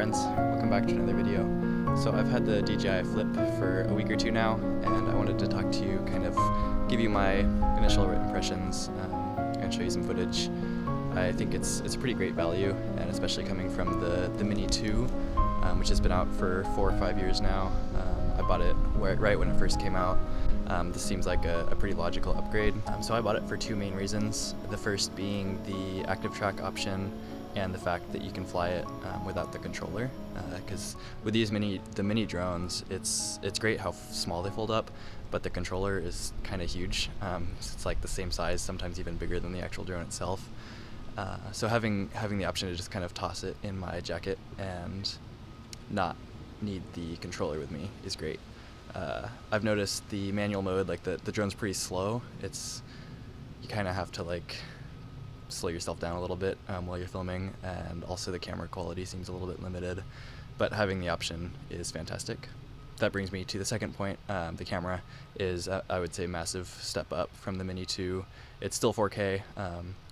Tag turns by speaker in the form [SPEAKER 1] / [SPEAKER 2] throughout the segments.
[SPEAKER 1] friends, welcome back to another video. So I've had the Dji Flip for a week or two now, and I wanted to talk to you, kind of give you my initial impressions and show you some footage. I think it's a pretty great value, and especially coming from the Mini 2, which has been out for 4 or 5 years now. I bought it right when it first came out. This seems like a pretty logical upgrade. So I bought it for two main reasons. The first being the active track option and the fact that you can fly it without the controller. Because with these the mini drones, it's great how small they fold up, but the controller is kind of huge. It's like the same size, sometimes even bigger than the actual drone itself. So having the option to just kind of toss it in my jacket and not need the controller with me is great. I've noticed the manual mode, like the drone's pretty slow. You kind of have to like slow yourself down a little bit while you're filming, and also the camera quality seems a little bit limited, but having the option is fantastic. That brings me to the second point. The camera is, I would say, a massive step up from the Mini 2. It's still 4K,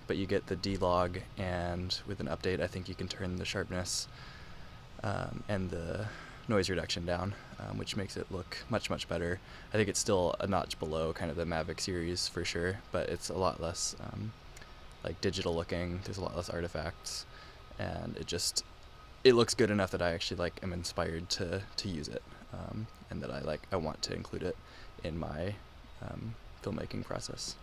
[SPEAKER 1] but you get the D-Log, and with an update I think you can turn the sharpness and the noise reduction down, which makes it look much better. I think it's still a notch below kind of the Mavic series for sure, but it's a lot less like digital looking. There's a lot less artifacts, and it looks good enough that I actually am inspired to use it, and that I want to include it in my filmmaking process.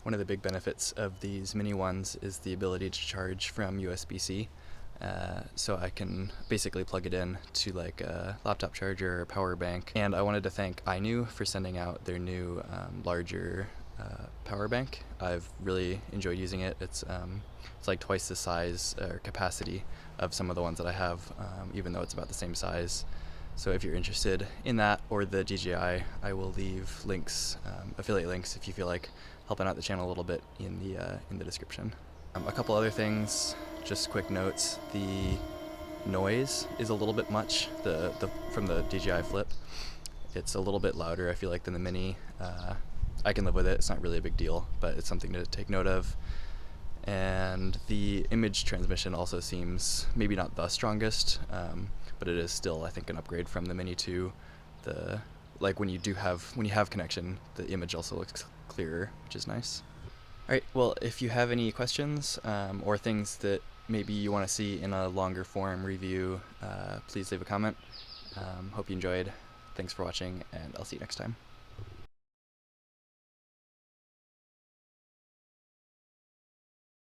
[SPEAKER 1] One of the big benefits of these mini ones is the ability to charge from USB-C. So I can basically plug it in to like a laptop charger or power bank. And I wanted to thank iNew for sending out their new larger power bank. I've really enjoyed using it. It's like twice the size or capacity of some of the ones that I have, even though it's about the same size. So if you're interested in that or the DJI, I will leave links, affiliate links, if you feel like helping out the channel a little bit in the description. A couple other things, just quick notes. The noise is a little bit much from the DJI Flip. It's a little bit louder, I feel like, than the Mini. I can live with it, it's not really a big deal, but it's something to take note of. And the image transmission also seems maybe not the strongest, but it is still, I think, an upgrade from the Mini 2. When you have connection, the image also looks clearer, which is nice. Alright, well, if you have any questions or things that maybe you want to see in a longer form review, please leave a comment. Hope you enjoyed. Thanks for watching, and I'll see you next time.